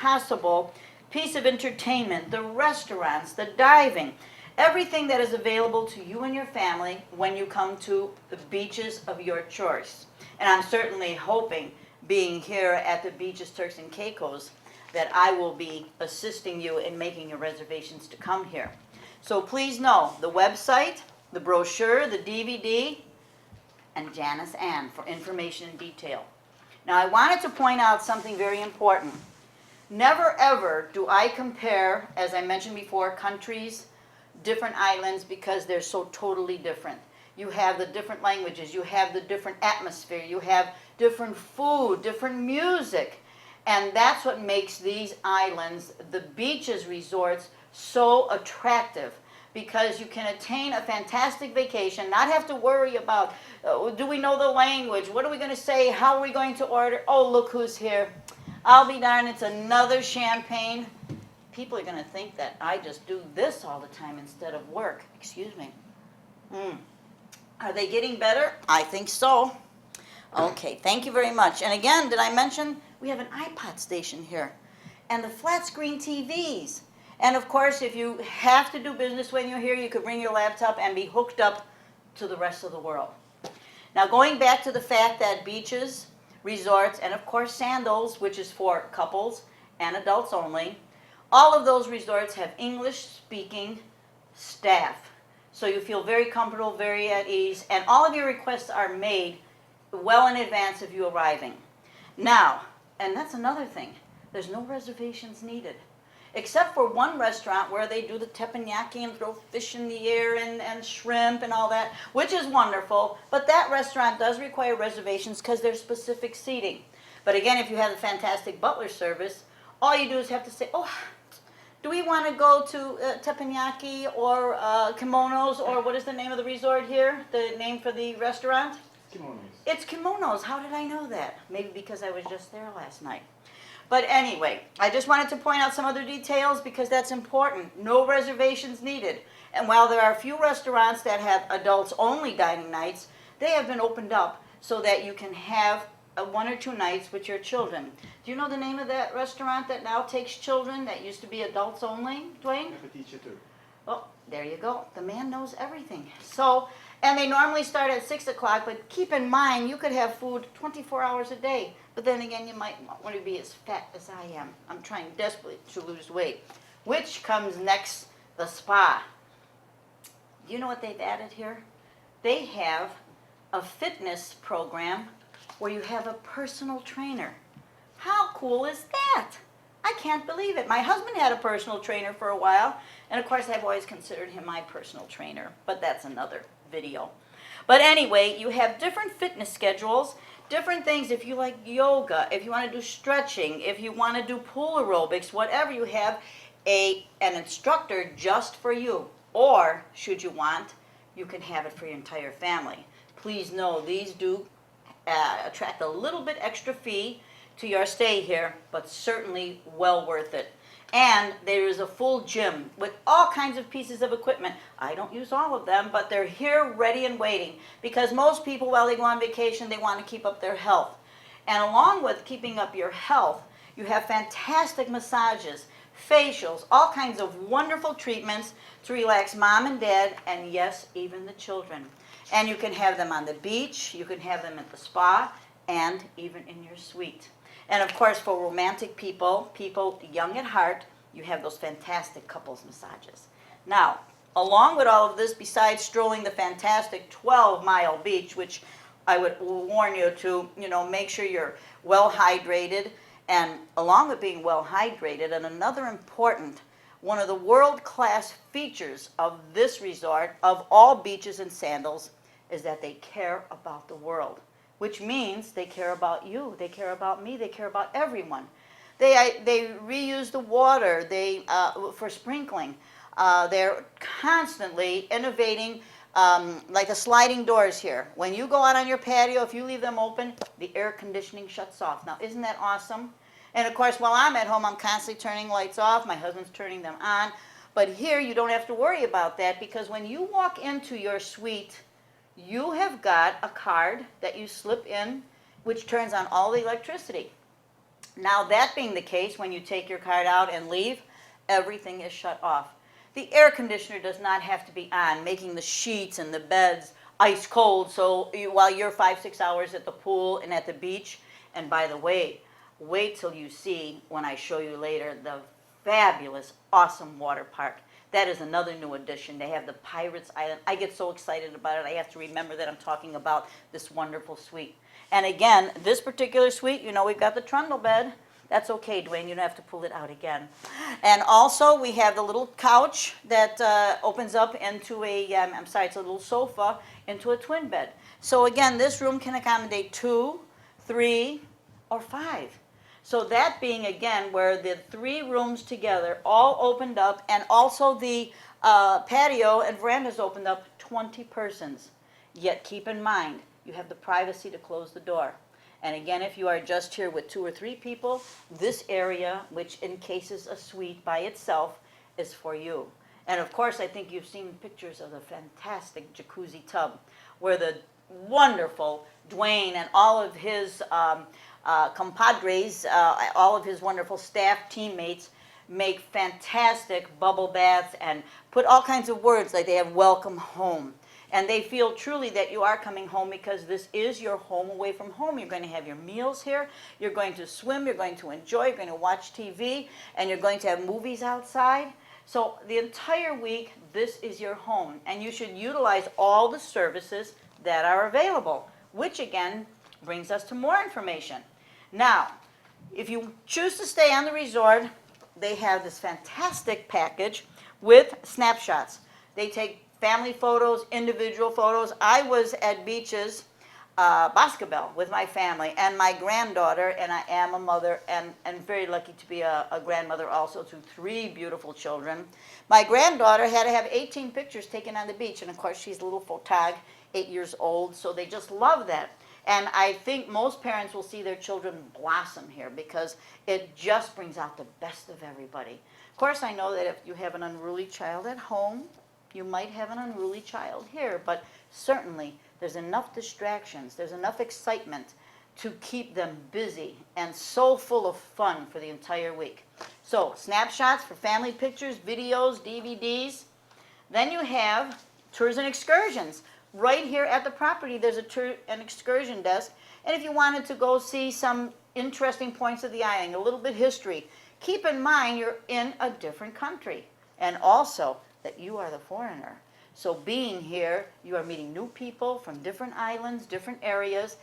possible piece of entertainment, the restaurants, the diving, everything that is available to you and your family when you come to the beaches of your choice. And I'm certainly hoping, being here at the beaches Turks and Caicos, that I will be assisting you in making your reservations to come here. So please know the website, the brochure, the DVD, and Janis Ann for information and detail. Now I wanted to point out something very important. Never ever do I compare, as I mentioned before, countries, different islands, because they're so totally different. You have the different languages, you have the different atmosphere, you have different food, different music. And that's what makes these islands, the beaches resorts, so attractive, because you can attain a fantastic vacation, not have to worry about, do we know the language, what are we going to say, how are we going to order, oh look who's here, I'll be darned, it's another champagne. People are going to think that I just do this all the time instead of work. Excuse me. Are they getting better? I think so. Okay, thank you very much. And again, did I mention we have an iPod station here and the flat screen TVs. And of course, if you have to do business when you're here, you could bring your laptop and be hooked up to the rest of the world. Now, going back to the fact that beaches, resorts, and of course Sandals, which is for couples and adults only, all of those resorts have English-speaking staff. So you feel very comfortable, very at ease, and all of your requests are made well in advance of you arriving. Now, and that's another thing, there's no reservations needed. Except for one restaurant where they do the teppanyaki and throw fish in the air and shrimp and all that, which is wonderful, but that restaurant does require reservations because there's specific seating. But again, if you have a fantastic butler service, all you do is have to say, oh, do we want to go to teppanyaki or kimonos, or what is the name of the resort here, the name for the restaurant? Kimonos. It's Kimonos. How did I know that? Maybe because I was just there last night. But anyway, I just wanted to point out some other details because that's important. No reservations needed. And while there are a few restaurants that have adults-only dining nights, they have been opened up so that you can have 1 or 2 nights with your children. Do you know the name of that restaurant that now takes children that used to be adults only, Dwayne? I have a teacher too. Oh, there you go. The man knows everything. So, and they normally start at 6 o'clock, but keep in mind, you could have food 24 hours a day. But then again, you might not want to be as fat as I am. I'm trying desperately to lose weight. Which comes next? The spa. Do you know what they've added here? They have a fitness program where you have a personal trainer. How cool is that? I can't believe it. My husband had a personal trainer for a while, and of course I've always considered him my personal trainer, but that's another video. But anyway, you have different fitness schedules, different things. If you like yoga, if you want to do stretching, if you want to do pool aerobics, whatever, you have an instructor just for you. Or, should you want, you can have it for your entire family. Please know these do attract a little bit extra fee to your stay here, but certainly well worth it. And there is a full gym with all kinds of pieces of equipment. I don't use all of them, but they're here ready and waiting, because most people, while they go on vacation, they want to keep up their health. And along with keeping up your health, you have fantastic massages, facials, all kinds of wonderful treatments to relax mom and dad, and yes, even the children. And you can have them on the beach, you can have them at the spa, and even in your suite. And of course, for romantic people, people young at heart, you have those fantastic couples massages. Now, along with all of this, besides strolling the fantastic 12-mile beach, which I would warn you to, make sure you're well hydrated, and along with being well hydrated, and another important, one of the world-class features of this resort, of all beaches and Sandals, is that they care about the world, which means they care about you, they care about me, they care about everyone. They reuse the water for sprinkling. They're constantly innovating, like the sliding doors here. When you go out on your patio, if you leave them open, the air conditioning shuts off. Now, isn't that awesome? And of course, while I'm at home, I'm constantly turning lights off. My husband's turning them on. But here, you don't have to worry about that, because when you walk into your suite, you have got a card that you slip in, which turns on all the electricity. Now, that being the case, when you take your card out and leave, everything is shut off. The air conditioner does not have to be on, making the sheets and the beds ice cold so while you're 5, 6 hours at the pool and at the beach. And by the way, wait till you see, when I show you later, the fabulous, awesome water park. That is another new addition. They have the Pirates Island. I get so excited about it. I have to remember that I'm talking about this wonderful suite. And again, this particular suite, you know, we've got the trundle bed. That's okay, Dwayne, you don't have to pull it out again. And also, we have the little couch that opens up into I'm sorry, it's a little sofa, into a twin bed. So again, this room can accommodate 2, 3, or 5. So that being, again, where the 3 rooms together all opened up, and also the patio and verandas opened up, 20 persons. Yet keep in mind, you have the privacy to close the door. And again, if you are just here with 2 or 3 people, this area, which encases a suite by itself, is for you. And of course, I think you've seen pictures of the fantastic jacuzzi tub, where the wonderful Dwayne and all of his compadres, all of his wonderful staff, teammates, make fantastic bubble baths and put all kinds of words, like they have welcome home. And they feel truly that you are coming home, because this is your home away from home. You're going to have your meals here, you're going to swim, you're going to enjoy, you're going to watch TV, and you're going to have movies outside. So the entire week, this is your home, and you should utilize all the services that are available, which again brings us to more information. Now, if you choose to stay on the resort, they have this fantastic package with snapshots. They take family photos, individual photos. I was at beaches, Boscobel, with my family and my granddaughter, and I am a mother and very lucky to be a grandmother also to 3 beautiful children. My granddaughter had to have 18 pictures taken on the beach, and of course she's a little photog, 8 years old, so they just love that. And I think most parents will see their children blossom here, because it just brings out the best of everybody. Of course, I know that if you have an unruly child at home, you might have an unruly child here, but certainly there's enough distractions, there's enough excitement to keep them busy and so full of fun for the entire week. So, snapshots for family pictures, videos, DVDs. Then you have tours and excursions. Right here at the property, there's a tour and excursion desk. And if you wanted to go see some interesting points of the island, a little bit history, keep in mind you're in a different country. And also that you are the foreigner. So being here, you are meeting new people from different islands, different areas,